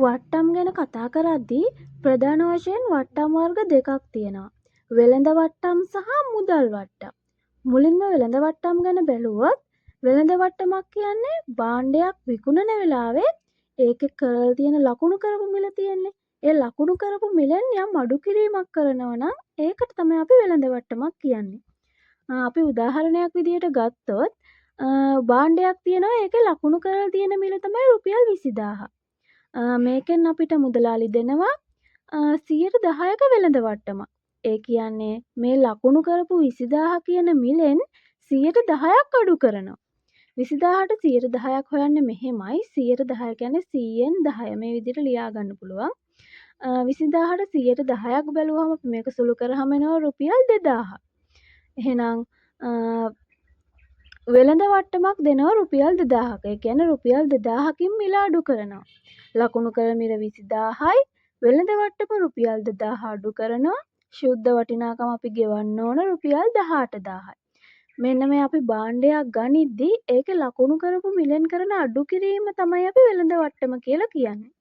වට්ටම් ගැන කතා කරද්දී ප්‍රධාන වශයෙන් වට්ටම් වර්ග දෙකක් තියෙනවා. වෙළඳ වට්ටම් සහ මුදල් වට්ටම්. මුලින්ම වෙළඳ වට්ටම් ගැන බැලුවොත් වෙළඳ වට්ටමක් කියන්නේ භාණ්ඩයක් විකුණන වෙලාවේ ඒකේ කරලා තියෙන ලකුණු කරපු මිල තියෙන්නේ. ඒ ලකුණු කරපු මිලෙන් යම් අඩු කිරීමක් කරනවා නම් ඒකට තමයි අපි වෙළඳ වට්ටමක් කියන්නේ. අපි උදාහරණයක් විදිහට ගත්තොත් භාණ්ඩයක් තියෙනවා ඒකේ ලකුණු කරලා තියෙන මිල තමයි රුපියල් 20000. මේකෙන් අපිට මුදලාලි දෙනවා 10%ක වෙළඳ වට්ටමක්. ඒ කියන්නේ මේ ලකුණු කරපු 20000 කියන මිලෙන් 10%ක් අඩු කරනවා. 20000ට 10%ක් හොයන්නේ මෙහෙමයි. 10% කියන්නේ 100න් 10 මේ විදිහට ලියා ගන්න පුළුවන්. 20000ට 10%ක් බැලුවම අපි මේක සුළු කරාම එනවා රුපියල් 2000. එහෙනම් වෙළඳ වට්ටමක් දෙනවා රුපියල් 2000ක. ඒ කියන්නේ රුපියල් 2000කින් මිල අඩු කරනවා. ලකුණු කර මිල 20000යි වෙළඳ වට්ටම රුපියල් 2000 අඩු කරනවා. ශුද්ධ වටිනාකම අපි ගෙවන්න ඕන රුපියල් 18000යි. මෙන්න මේ අපි භාණ්ඩයක් ගනිද්දී ඒකේ ලකුණු කරපු මිලෙන් කරන අඩු කිරීම තමයි අපි වෙළඳ වට්ටම කියලා කියන්නේ.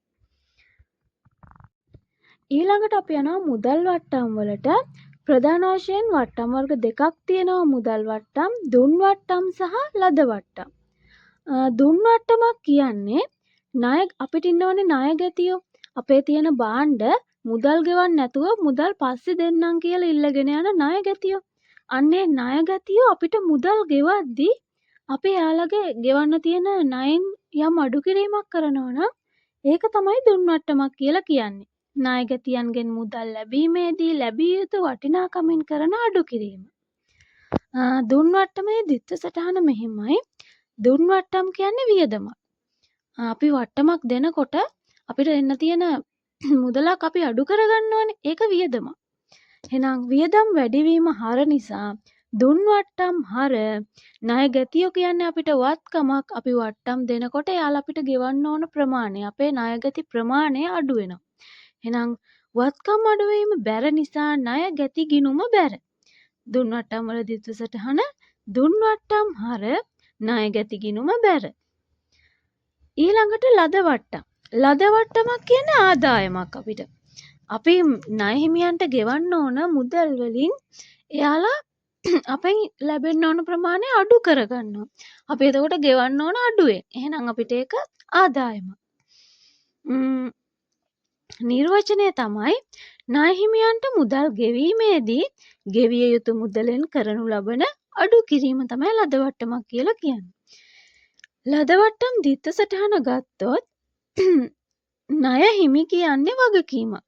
ඊළඟට අපි යනවා මුදල් වට්ටම් වලට. ප්‍රධාන වශයෙන් වට්ටම් වර්ග දෙකක් තියෙනවා. මුදල් වට්ටම්, දුන් වට්ටම් සහ ලද වට්ටම්. දුන් වට්ටමක් කියන්නේ ණය අපිට ඉන්නවනේ ණය ගැතියෝ. අපේ තියෙන භාණ්ඩ මුදල් ගෙවන්න නැතුව මුදල් පස්සේ දෙන්නම් කියලා ඉල්ලගෙන යන ණය ගැතියෝ. අන්නේ ණය ගැතියෝ අපිට මුදල් ගෙවද්දී අපි එයාලගේ ගෙවන්න තියෙන ණයෙන් යම් අඩු කිරීමක් කරනවා නම් ඒක තමයි දුන් වට්ටමක් කියලා කියන්නේ. ණය ගැතියන්ගෙන් මුදල් ලැබීමේදී ලැබිය යුතු වටිනාකමින් කරන අඩු කිරීම. දුන් වට්ටමේ දිත්ත සටහන මෙහෙමයි. දුන් වට්ටම් කියන්නේ වියදමක්. අපි වට්ටමක් දෙනකොට අපිට එන්න තියෙන මුදලක් අපි අඩු කරගන්න ඕනේ. ඒක වියදමක්. එහෙනම් වියදම් වැඩිවීම හර නිසා දුන් වට්ටම් හර ණය ගැතියෝ කියන්නේ අපිට වත්කමක්. අපි වට්ටම් දෙනකොට එයාලා අපිට ගෙවන්න ඕන ප්‍රමාණය අපේ ණය ගැති ප්‍රමාණය අඩු වෙනවා. එහෙනම් වත්කම් අඩු වීම බැර නිසා ණය ගැති ගිණුම බැර. දුන් වට්ටම් වල දිත්ත සටහන දුන් වට්ටම් හර ණය ගැති ගිණුම බැර. ඊළඟට ලද වට්ටම්. ලද වට්ටමක් කියන්නේ ආදායමක් අපිට. අපි ණය හිමියන්ට ගෙවන්න ඕන මුදල් වලින් එයාලා අපෙන් ලැබෙන්න ඕන ප්‍රමාණය අඩු කරගන්නවා. අපි එතකොට ගෙවන්න ඕන අඩුවෙන්. එහෙනම් අපිට ඒක ආදායමක්. නිර්වචනය තමයි ණය හිමියන්ට මුදල් ගෙවීමේදී ගෙවිය යුතු මුදලෙන් කරනු ලබන අඩු කිරීම තමයි ලද වට්ටමක් කියලා කියන්නේ. ලද වට්ටම් දිත්ත සටහන ගත්තොත් ණය හිමි කියන්නේ වගකීමක්.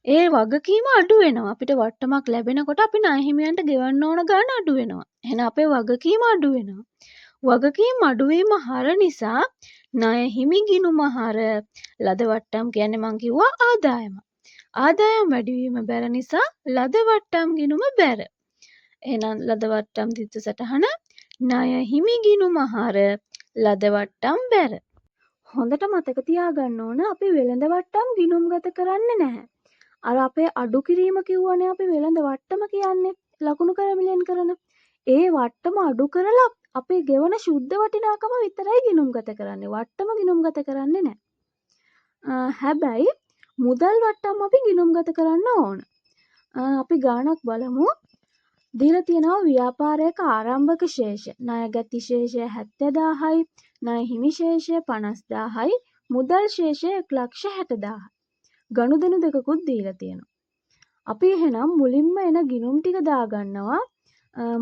ඒ වගකීම අඩු වෙනවා. අපිට වට්ටමක් ලැබෙනකොට අපි ණය හිමියන්ට ගෙවන්න ඕන ගාණ අඩු වෙනවා. එහෙනම් අපේ වගකීම අඩු වෙනවා. වගකීම් අඩුවීම හර නිසා ණය හිමි ගිණුම හර ලද වට්ටම් කියන්නේ මං කිව්වා ආදායම. ආදායම් වැඩිවීම බැර නිසා ලද වට්ටම් ගිණුම බැර. එහෙනම් ලද වට්ටම් දිත්ත සටහන ණය හිමි ගිණුම හර ලද වට්ටම් බැර. හොඳට මතක තියාගන්න ඕන අපි වෙළඳ වට්ටම් ගිණුම්ගත කරන්නේ නැහැ. අර අපේ අඩු කිරීම කිව්වනේ අපි වෙළඳ වට්ටම කියන්නේ ලකුණු කරමිලෙන් කරන. ඒ වට්ටම අඩු කරලා අපේ ගෙවන ශුද්ධ වටිනාකම විතරයි ගිණුම්ගත කරන්නේ. වට්ටම ගිණුම්ගත කරන්නේ නැහැ. හැබැයි මුදල් වට්ටම් අපි ගිණුම්ගත කරන්න ඕන. අපි ගාණක් බලමු. දීලා තියෙනවා ව්‍යාපාරයක ආරම්භක ශේෂ ණය ගැති ශේෂය 70000යි, ණය හිමි ශේෂය 50000යි, මුදල් ශේෂය 160000යි. ගනුදෙනු දෙකකුත් දීලා තියෙනවා. අපි එහෙනම් මුලින්ම එන ගිණුම් ටික දාගන්නවා.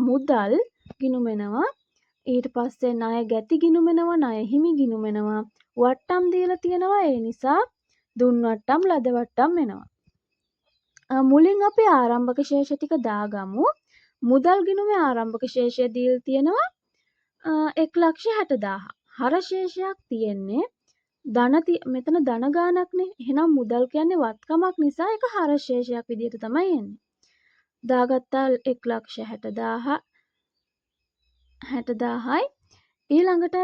මුදල් ගිණුම එනවා. ඊට පස්සේ ණය ගැති ගිණුම එනවා, ණය හිමි ගිණුම එනවා. වට්ටම් දීලා තියෙනවා. ඒ නිසා දුන් වට්ටම් ලද වට්ටම් එනවා. මුලින් අපි ආරම්භක ශේෂ ටික දාගමු. මුදල් ගිණුමේ ආරම්භක ශේෂය දීලා තියෙනවා 160000. හර ශේෂයක් තියෙන්නේ මෙතන ධන ගාණක්නේ. එහෙනම් මුදල් කියන්නේ වත්කමක් නිසා ඒක හර ශේෂයක් විදිහට තමයි එන්නේ. දාගත්තා 160000යි. ඊළඟට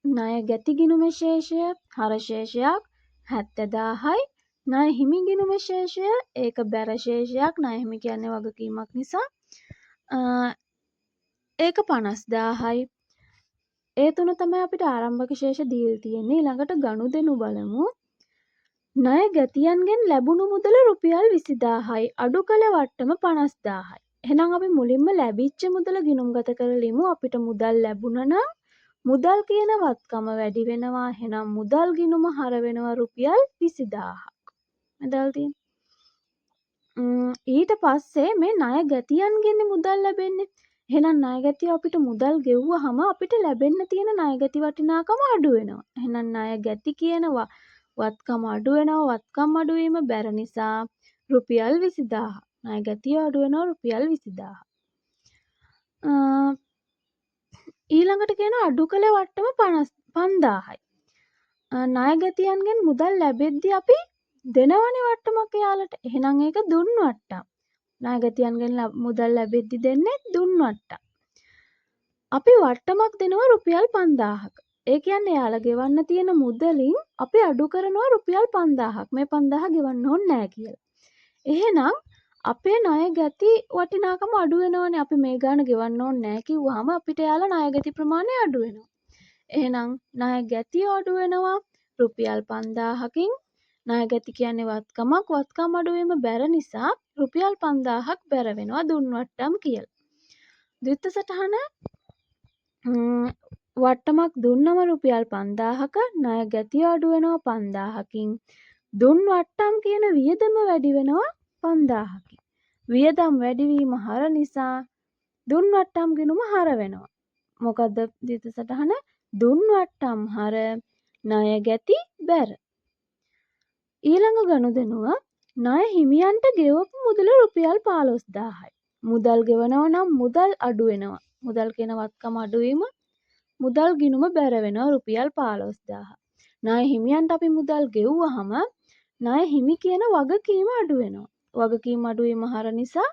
ණය ගැති ගිණුමේ ශේෂය හර ශේෂයක් 70000යි. ණය හිමි ගිණුමේ ශේෂය ඒක බැර ශේෂයක්. ණය හිමි කියන්නේ වගකීමක් නිසා ඒක 50000යි. ඒ තුන තමයි අපිට ආරම්භක ශේෂ දීලා තියෙන්නේ. ඊළඟට ගනුදෙනු බලමු. ණය ගැතියන්ගෙන් ලැබුණු මුදල රුපියල් 20000යි. අඩු කළ වට්ටම 50000යි. එහෙනම් අපි මුලින්ම ලැබිච්ච මුදල ගිණුම්ගත කරලිමු. අපිට මුදල් ලැබුණා නම් මුදල් කියන වත්කම වැඩි වෙනවා. එහෙනම් මුදල් ගිණුම හර වෙනවා රුපියල් 20000ක්. මෙතන තියෙන ඊට පස්සේ මේ ණය ගැතියන්ගෙන් මුදල් ලැබෙන්නේ. එහෙනම් ණය ගැතිය අපිට මුදල් ගෙව්වහම අපිට ලැබෙන්න තියෙන ණය ගැති වටිනාකම අඩු වෙනවා. එහෙනම් ණය ගැති කියන වත්කම අඩු වෙනවා. වත්කම් අඩු වීම බැර නිසා රුපියල් 20000. ණය ගැතිය අඩු වෙනවා රුපියල් 20000. ඊළඟට කියනවා අඩු කළ වට්ටම 5000යි. ණය ගැතියන්ගෙන් මුදල් ලැබෙද්දී අපි දෙනවනේ වට්ටමක් එයාලට. එහෙනම් ඒක දුන් වට්ටම්. ණය ගැතියන්ගෙන් මුදල් ලැබෙද්දී දෙන්නේ දුන් වට්ටම්. අපි වට්ටමක් දෙනවා රුපියල් 5000ක. ඒ කියන්නේ එයාලා ගෙවන්න තියෙන මුදලින් අපි අඩු කරනවා රුපියල් 5000ක්. මේ 5000 ගෙවන්න ඕනේ නැහැ කියලා. එහෙනම් අපේ ණය ගැති වටිනාකම අඩු වෙනවනේ. අපි මේ ගාණ ගෙවන්න ඕනේ නැහැ කිව්වහම අපිට එයාලා ණය ගැති ප්‍රමාණය අඩු වෙනවා. එහෙනම් ණය ගැතිය අඩු වෙනවා රුපියල් 5000කින්. ණය ගැති කියන්නේ වත්කමක්. වත්කම් අඩු වීම බැර නිසා රුපියල් 5000ක් බැර වෙනවා දුන් වට්ටම් කියලා. ද්විත්ව සටහන වට්ටමක් දුන්නම රුපියල් 5000ක ණය ගැතිය අඩු වෙනවා 5000කින්. දුන් වට්ටම් කියන වියදම වැඩි වෙනවා 5000කින්. වියදම් වැඩිවීම හර නිසා දුන් වට්ටම් ගිණුම හර වෙනවා. මොකද්ද ද්විත්ව සටහන? දුන් වට්ටම් හර ණය ගැති බැර. ඊළඟ ගනුදෙනුව ණය හිමියන්ට ගෙවපු මුදල රුපියල් 15000යි. මුදල් ගෙවනවා නම් මුදල් අඩු වෙනවා. මුදල් කියන වත්කම අඩු වීම මුදල් ගිණුම බැර වෙනවා රුපියල් 15000. ණය හිමියන්ට අපි මුදල් ගෙව්වහම ණය හිමි කියන වගකීම අඩු වෙනවා. වගකීම අඩු වීම හර නිසා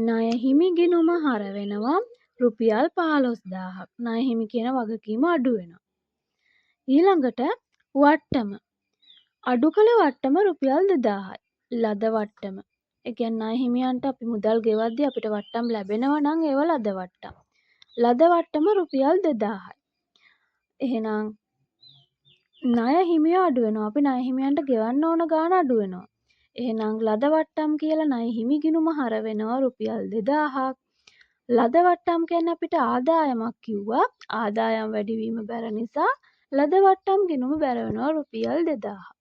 ණය හිමි ගිණුම හර වෙනවා රුපියල් 15000ක්. ණය හිමි කියන වගකීම අඩු වෙනවා. ඊළඟට වට්ටම අඩු කළ වට්ටම රුපියල් 2000යි. ලද වට්ටම. ඒ කියන්නේ ණය හිමියන්ට අපි මුදල් ගෙවද්දී අපිට වට්ටම් ලැබෙනවා නම් ඒව ලද වට්ටම්. ලද වට්ටම රුපියල් 2000යි. එහෙනම් ණය හිමිය අඩු වෙනවා. අපි ණය හිමියන්ට ගෙවන්න ඕන ගාණ අඩු වෙනවා. එහෙනම් ලද වට්ටම් කියලා ණය හිමි ගිණුම හර වෙනවා රුපියල් 2000ක්. ලද වට්ටම් කියන්නේ අපිට ආදායමක් කිව්වා. ආදායම් වැඩිවීම බැර නිසා ලද වට්ටම් ගිණුම බැර වෙනවා රුපියල් 2000.